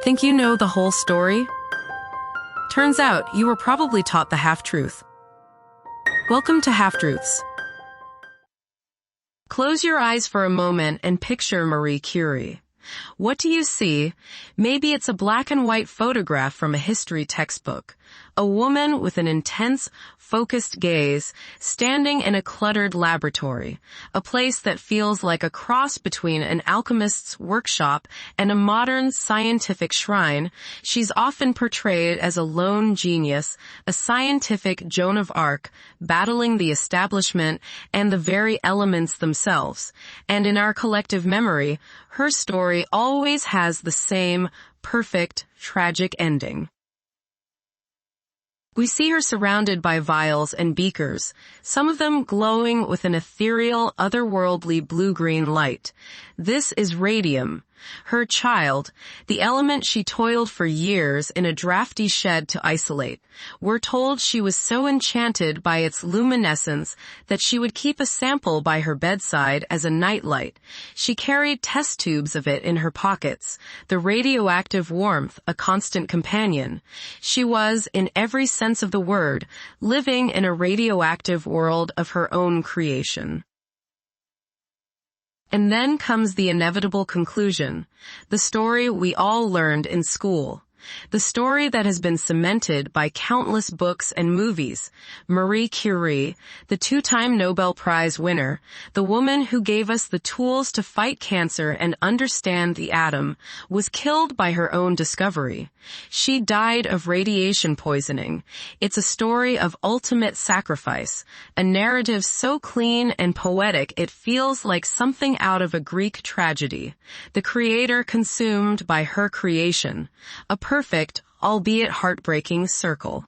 Think you know the whole story? Turns out you were probably taught the half-truth. Welcome to Half-Truths. Close your eyes for a moment and picture Marie Curie. What do you see? Maybe it's a black and white photograph from a history textbook. A woman with an intense, focused gaze, standing in a cluttered laboratory, a place that feels like a cross between an alchemist's workshop and a modern scientific shrine. She's often portrayed as a lone genius, a scientific Joan of Arc, battling the establishment and the very elements themselves. And in our collective memory, her story always has the same perfect, tragic ending. We see her surrounded by vials and beakers, some of them glowing with an ethereal, otherworldly blue-green light. This is radium, her child, the element she toiled for years in a drafty shed to isolate. We're told she was so enchanted by its luminescence that she would keep a sample by her bedside as a nightlight. She carried test tubes of it in her pockets, the radioactive warmth a constant companion. She was, in every sense of the word, living in a radioactive world of her own creation. And then comes the inevitable conclusion, the story we all learned in school. The story that has been cemented by countless books and movies. Marie Curie, the two-time Nobel Prize winner, the woman who gave us the tools to fight cancer and understand the atom, was killed by her own discovery. She died of radiation poisoning. It's a story of ultimate sacrifice, a narrative so clean and poetic it feels like something out of a Greek tragedy. The creator consumed by her creation. A perfect, albeit heartbreaking, circle.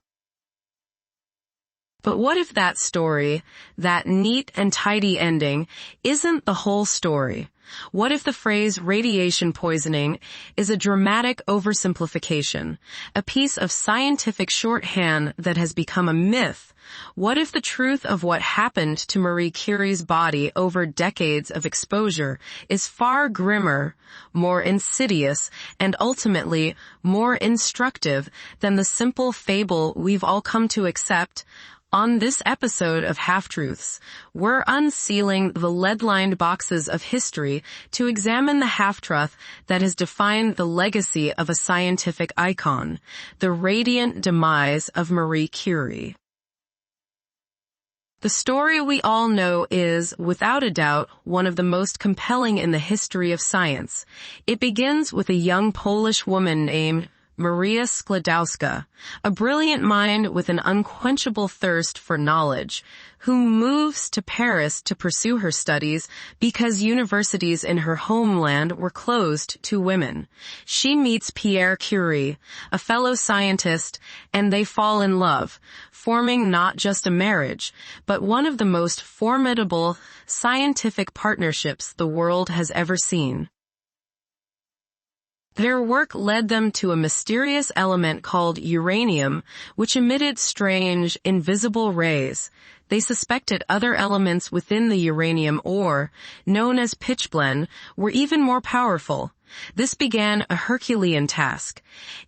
But what if that story, that neat and tidy ending, isn't the whole story? What if the phrase radiation poisoning is a dramatic oversimplification, a piece of scientific shorthand that has become a myth? What if the truth of what happened to Marie Curie's body over decades of exposure is far grimmer, more insidious, and ultimately more instructive than the simple fable we've all come to accept? On this episode of Half-Truths, we're unsealing the lead-lined boxes of history to examine the half-truth that has defined the legacy of a scientific icon, the radiant demise of Marie Curie. The story we all know is, without a doubt, one of the most compelling in the history of science. It begins with a young Polish woman named Maria Sklodowska, a brilliant mind with an unquenchable thirst for knowledge, who moves to Paris to pursue her studies because universities in her homeland were closed to women. She meets Pierre Curie, a fellow scientist, and they fall in love, forming not just a marriage, but one of the most formidable scientific partnerships the world has ever seen. Their work led them to a mysterious element called uranium, which emitted strange, invisible rays. They suspected other elements within the uranium ore, known as pitchblende, were even more powerful. This began a Herculean task.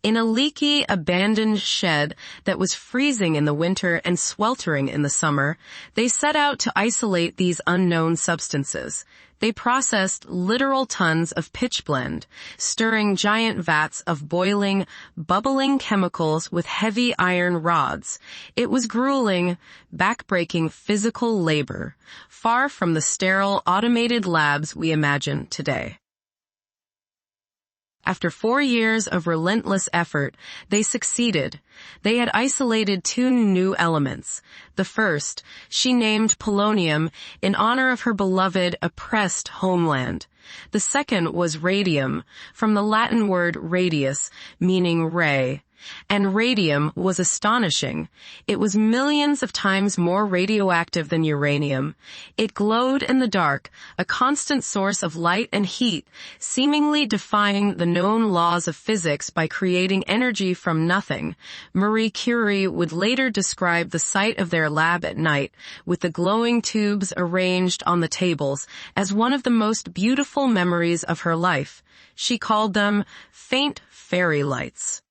In a leaky, abandoned shed that was freezing in the winter and sweltering in the summer, they set out to isolate these unknown substances. They processed literal tons of pitchblende, stirring giant vats of boiling, bubbling chemicals with heavy iron rods. It was grueling, backbreaking physical labor, far from the sterile, automated labs we imagine today. After 4 years of relentless effort, they succeeded. They had isolated 2 new elements. The first, she named polonium in honor of her beloved, oppressed homeland. The second was radium, from the Latin word radius, meaning ray. And radium was astonishing. It was millions of times more radioactive than uranium. It glowed in the dark, a constant source of light and heat, seemingly defying the known laws of physics by creating energy from nothing. Marie Curie would later describe the sight of their lab at night, with the glowing tubes arranged on the tables, as one of the most beautiful memories of her life. She called them faint fairy lights.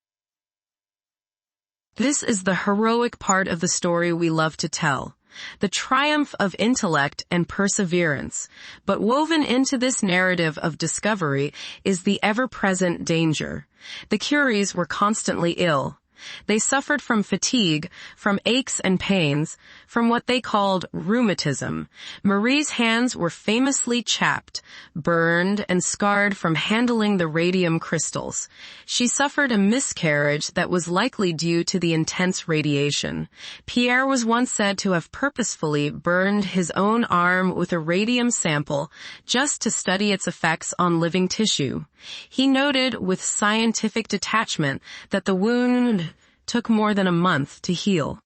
This is the heroic part of the story we love to tell. The triumph of intellect and perseverance. But woven into this narrative of discovery is the ever-present danger. The Curies were constantly ill. They suffered from fatigue, from aches and pains, from what they called rheumatism. Marie's hands were famously chapped, burned, and scarred from handling the radium crystals. She suffered a miscarriage that was likely due to the intense radiation. Pierre was once said to have purposefully burned his own arm with a radium sample just to study its effects on living tissue. He noted with scientific detachment that the wound took more than a month to heal.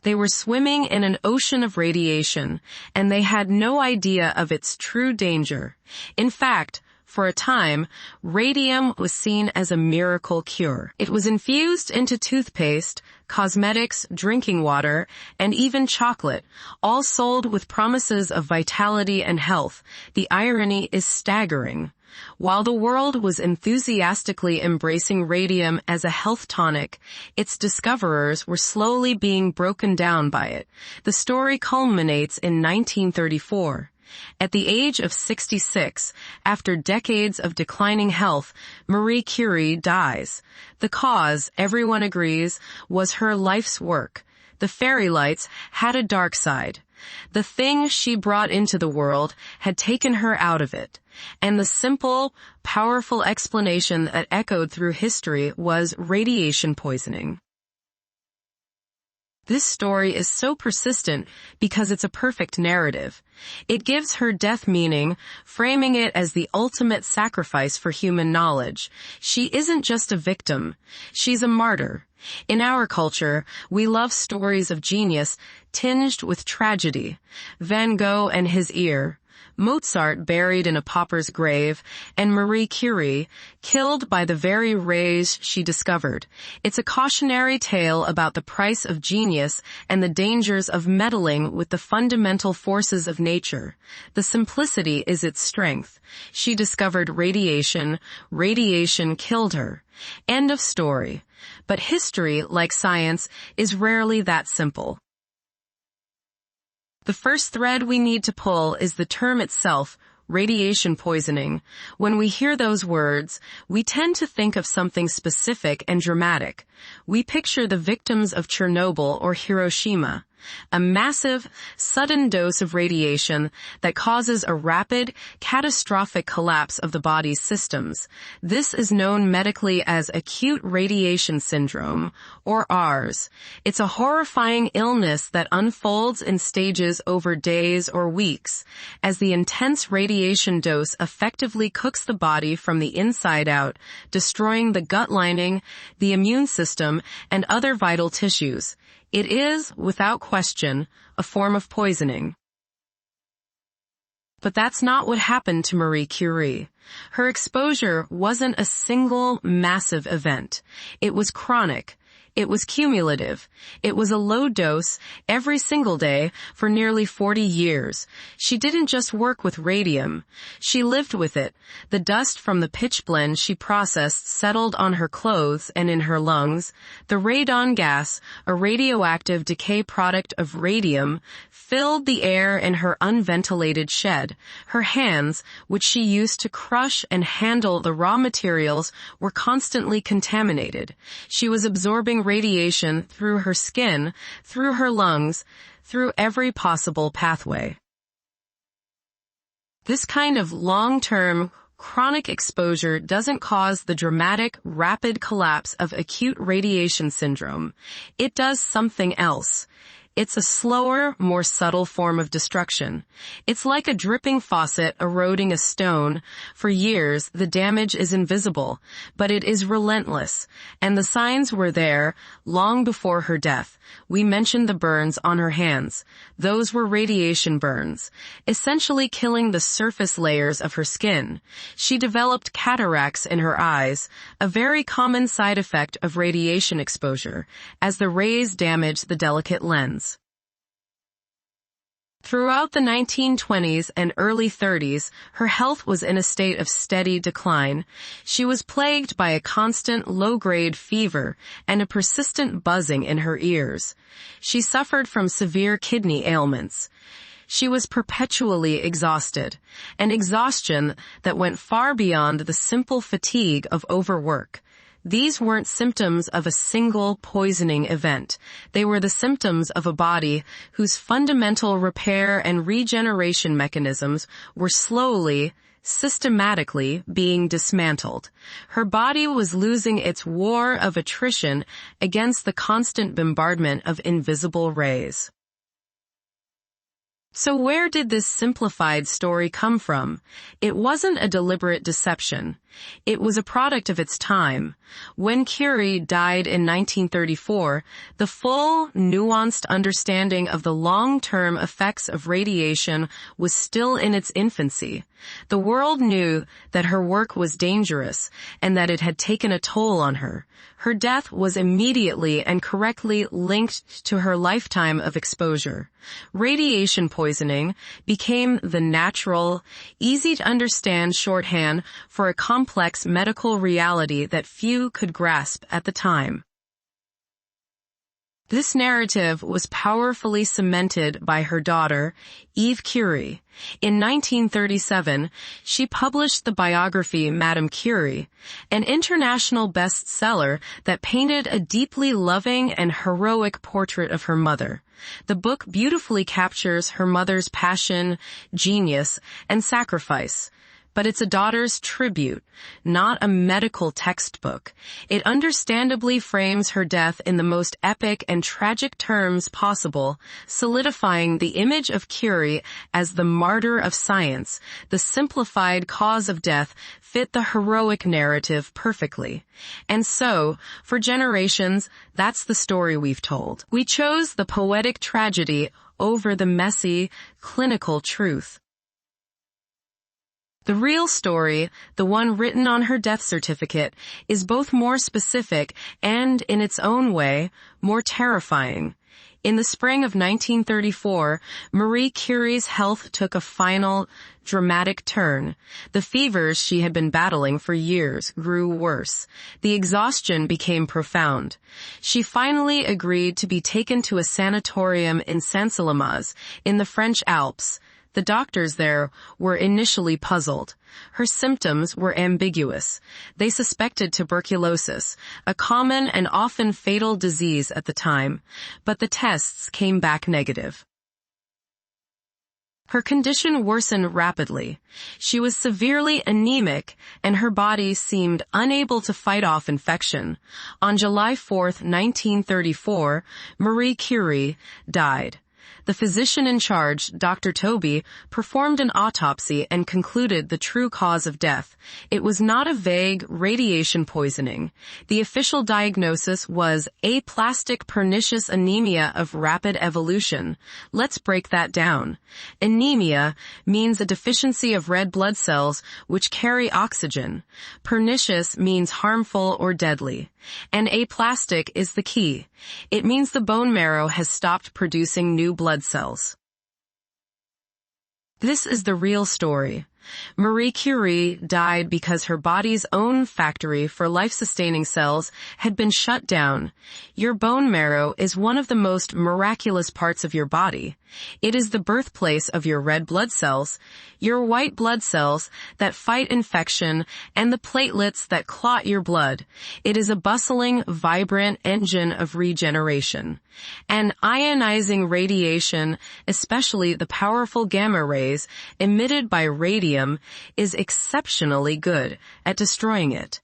They were swimming in an ocean of radiation, and they had no idea of its true danger. In fact, for a time, radium was seen as a miracle cure. It was infused into toothpaste, cosmetics, drinking water, and even chocolate, all sold with promises of vitality and health. The irony is staggering. While the world was enthusiastically embracing radium as a health tonic, its discoverers were slowly being broken down by it. The story culminates in 1934. At the age of 66, after decades of declining health, Marie Curie dies. The cause, everyone agrees, was her life's work. The fairy lights had a dark side. The thing she brought into the world had taken her out of it. And the simple, powerful explanation that echoed through history was radiation poisoning. This story is so persistent because it's a perfect narrative. It gives her death meaning, framing it as the ultimate sacrifice for human knowledge. She isn't just a victim. She's a martyr. In our culture, we love stories of genius tinged with tragedy. Van Gogh and his ear, Mozart buried in a pauper's grave, and Marie Curie killed by the very rays she discovered. It's a cautionary tale about the price of genius and the dangers of meddling with the fundamental forces of nature. The simplicity is its strength. She discovered radiation. Radiation killed her. End of story. But history, like science, is rarely that simple. The first thread we need to pull is the term itself, radiation poisoning. When we hear those words, we tend to think of something specific and dramatic. We picture the victims of Chernobyl or Hiroshima. A massive, sudden dose of radiation that causes a rapid, catastrophic collapse of the body's systems. This is known medically as acute radiation syndrome, or ARS. It's a horrifying illness that unfolds in stages over days or weeks, as the intense radiation dose effectively cooks the body from the inside out, destroying the gut lining, the immune system, and other vital tissues. It is, without question, a form of poisoning. But that's not what happened to Marie Curie. Her exposure wasn't a single, massive event. It was chronic. It was cumulative. It was a low dose every single day for nearly 40 years. She didn't just work with radium. She lived with it. The dust from the pitch blende she processed settled on her clothes and in her lungs. The radon gas, a radioactive decay product of radium, filled the air in her unventilated shed. Her hands, which she used to crush and handle the raw materials, were constantly contaminated. She was absorbing radiation through her skin, through her lungs, through every possible pathway. This kind of long-term, chronic exposure doesn't cause the dramatic, rapid collapse of acute radiation syndrome. It does something else. It's a slower, more subtle form of destruction. It's like a dripping faucet eroding a stone. For years, the damage is invisible, but it is relentless, and the signs were there long before her death. We mentioned the burns on her hands. Those were radiation burns, essentially killing the surface layers of her skin. She developed cataracts in her eyes, a very common side effect of radiation exposure, as the rays damage the delicate lens. Throughout the 1920s and early 30s, her health was in a state of steady decline. She was plagued by a constant low-grade fever and a persistent buzzing in her ears. She suffered from severe kidney ailments. She was perpetually exhausted, an exhaustion that went far beyond the simple fatigue of overwork. These weren't symptoms of a single poisoning event. They were the symptoms of a body whose fundamental repair and regeneration mechanisms were slowly, systematically being dismantled. Her body was losing its war of attrition against the constant bombardment of invisible rays. So where did this simplified story come from? It wasn't a deliberate deception. It was a product of its time. When Curie died in 1934, the full, nuanced understanding of the long-term effects of radiation was still in its infancy. The world knew that her work was dangerous and that it had taken a toll on her. Her death was immediately and correctly linked to her lifetime of exposure. Radiation poisoning became the natural, easy-to-understand shorthand for a complex medical reality that few could grasp at the time. This narrative was powerfully cemented by her daughter, Eve Curie. In 1937, she published the biography Madame Curie, an international bestseller that painted a deeply loving and heroic portrait of her mother. The book beautifully captures her mother's passion, genius, and sacrifice. But it's a daughter's tribute, not a medical textbook. It understandably frames her death in the most epic and tragic terms possible, solidifying the image of Curie as the martyr of science. The simplified cause of death fit the heroic narrative perfectly. And so, for generations, that's the story we've told. We chose the poetic tragedy over the messy, clinical truth. The real story, the one written on her death certificate, is both more specific and, in its own way, more terrifying. In the spring of 1934, Marie Curie's health took a final, dramatic turn. The fevers she had been battling for years grew worse. The exhaustion became profound. She finally agreed to be taken to a sanatorium in Saint-Salmaz, in the French Alps. The doctors there were initially puzzled. Her symptoms were ambiguous. They suspected tuberculosis, a common and often fatal disease at the time, but the tests came back negative. Her condition worsened rapidly. She was severely anemic, and her body seemed unable to fight off infection. On July 4, 1934, Marie Curie died. The physician in charge, Dr. Toby, performed an autopsy and concluded the true cause of death. It was not a vague radiation poisoning. The official diagnosis was aplastic pernicious anemia of rapid evolution. Let's break that down. Anemia means a deficiency of red blood cells which carry oxygen. Pernicious means harmful or deadly. And aplastic is the key. It means the bone marrow has stopped producing new blood cells. This is the real story. Marie Curie died because her body's own factory for life-sustaining cells had been shut down. Your bone marrow is one of the most miraculous parts of your body. It is the birthplace of your red blood cells, your white blood cells that fight infection, and the platelets that clot your blood. It is a bustling, vibrant engine of regeneration. And ionizing radiation, especially the powerful gamma rays emitted by radium, is exceptionally good at destroying it.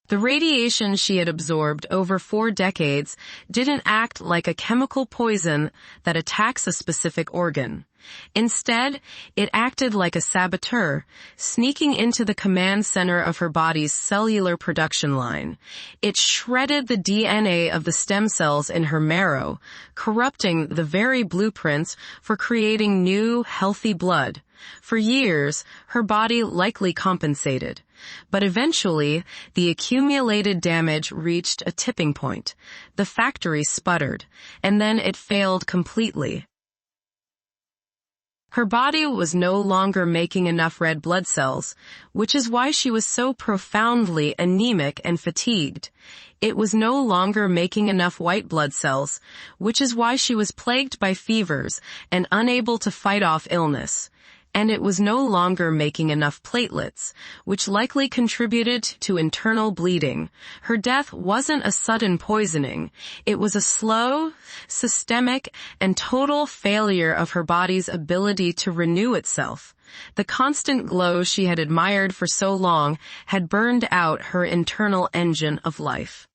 The radiation she had absorbed over 4 decades didn't act like a chemical poison that attacks a specific organ. Instead, it acted like a saboteur, sneaking into the command center of her body's cellular production line. It shredded the DNA of the stem cells in her marrow, corrupting the very blueprints for creating new, healthy blood. For years, her body likely compensated. But eventually, the accumulated damage reached a tipping point. The factory sputtered, and then it failed completely. Her body was no longer making enough red blood cells, which is why she was so profoundly anemic and fatigued. It was no longer making enough white blood cells, which is why she was plagued by fevers and unable to fight off illness. And it was no longer making enough platelets, which likely contributed to internal bleeding. Her death wasn't a sudden poisoning. It was a slow, systemic, and total failure of her body's ability to renew itself. The constant glow she had admired for so long had burned out her internal engine of life.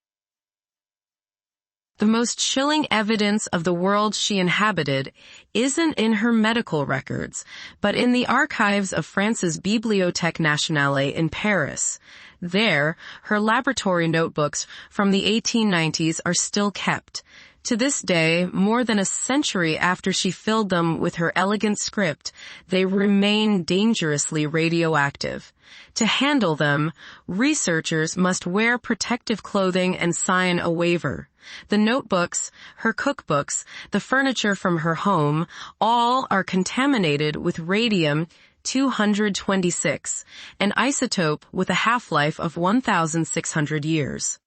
The most chilling evidence of the world she inhabited isn't in her medical records, but in the archives of France's Bibliothèque Nationale in Paris. There, her laboratory notebooks from the 1890s are still kept. To this day, more than a century after she filled them with her elegant script, they remain dangerously radioactive. To handle them, researchers must wear protective clothing and sign a waiver. The notebooks, her cookbooks, the furniture from her home, all are contaminated with radium-226, an isotope with a half-life of 1,600 years.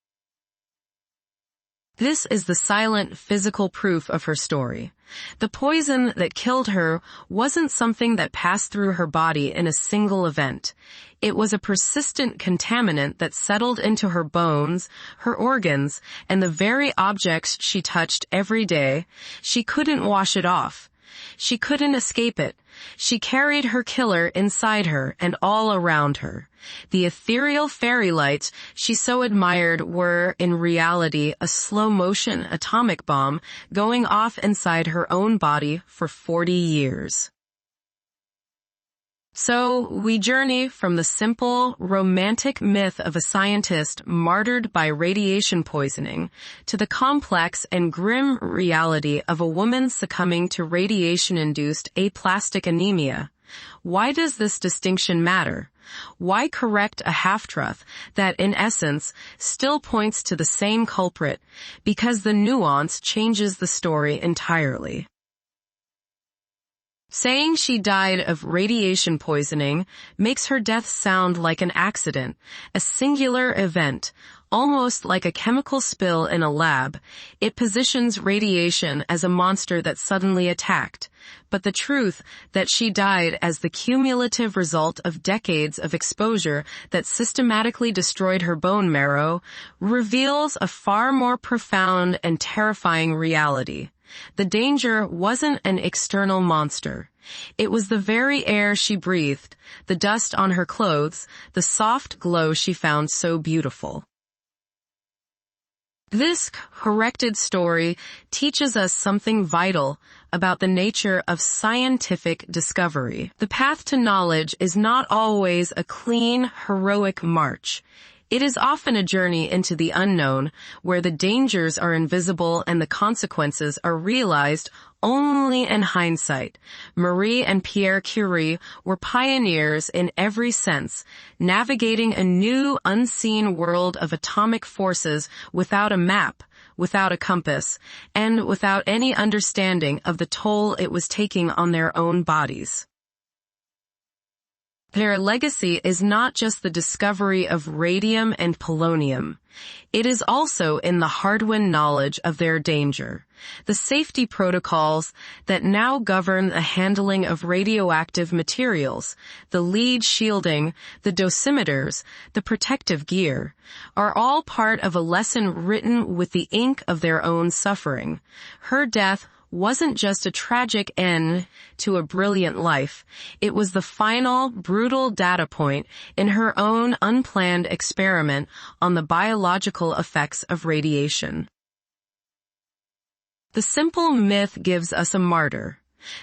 This is the silent physical proof of her story. The poison that killed her wasn't something that passed through her body in a single event. It was a persistent contaminant that settled into her bones, her organs, and the very objects she touched every day. She couldn't wash it off. She couldn't escape it. She carried her killer inside her and all around her. The ethereal fairy lights she so admired were, in reality, a slow-motion atomic bomb going off inside her own body for 40 years. So, we journey from the simple, romantic myth of a scientist martyred by radiation poisoning to the complex and grim reality of a woman succumbing to radiation-induced aplastic anemia. Why does this distinction matter? Why correct a half-truth that, in essence, still points to the same culprit? Because the nuance changes the story entirely. Saying she died of radiation poisoning makes her death sound like an accident, a singular event, almost like a chemical spill in a lab. It positions radiation as a monster that suddenly attacked. But the truth that she died as the cumulative result of decades of exposure that systematically destroyed her bone marrow reveals a far more profound and terrifying reality. The danger wasn't an external monster. It was the very air she breathed, the dust on her clothes, the soft glow she found so beautiful. This corrected story teaches us something vital about the nature of scientific discovery. The path to knowledge is not always a clean, heroic march. It is often a journey into the unknown, where the dangers are invisible and the consequences are realized only in hindsight. Marie and Pierre Curie were pioneers in every sense, navigating a new, unseen world of atomic forces without a map, without a compass, and without any understanding of the toll it was taking on their own bodies. Their legacy is not just the discovery of radium and polonium. It is also in the hard-won knowledge of their danger. The safety protocols that now govern the handling of radioactive materials, the lead shielding, the dosimeters, the protective gear, are all part of a lesson written with the ink of their own suffering. Her death wasn't just a tragic end to a brilliant life. It was the final, brutal data point in her own unplanned experiment on the biological effects of radiation. The simple myth gives us a martyr.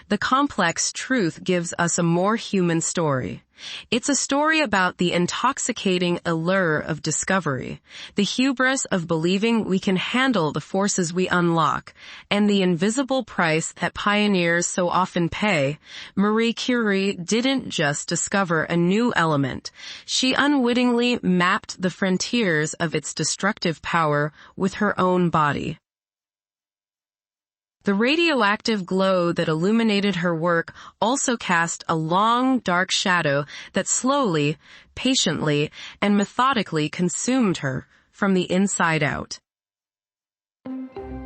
The complex truth gives us a more human story. It's a story about the intoxicating allure of discovery, the hubris of believing we can handle the forces we unlock, and the invisible price that pioneers so often pay. Marie Curie didn't just discover a new element. She unwittingly mapped the frontiers of its destructive power with her own body. The radioactive glow that illuminated her work also cast a long, dark shadow that slowly, patiently, and methodically consumed her from the inside out.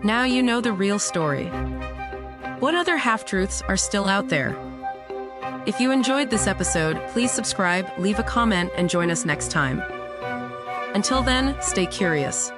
Now you know the real story. What other half-truths are still out there? If you enjoyed this episode, please subscribe, leave a comment, and join us next time. Until then, stay curious.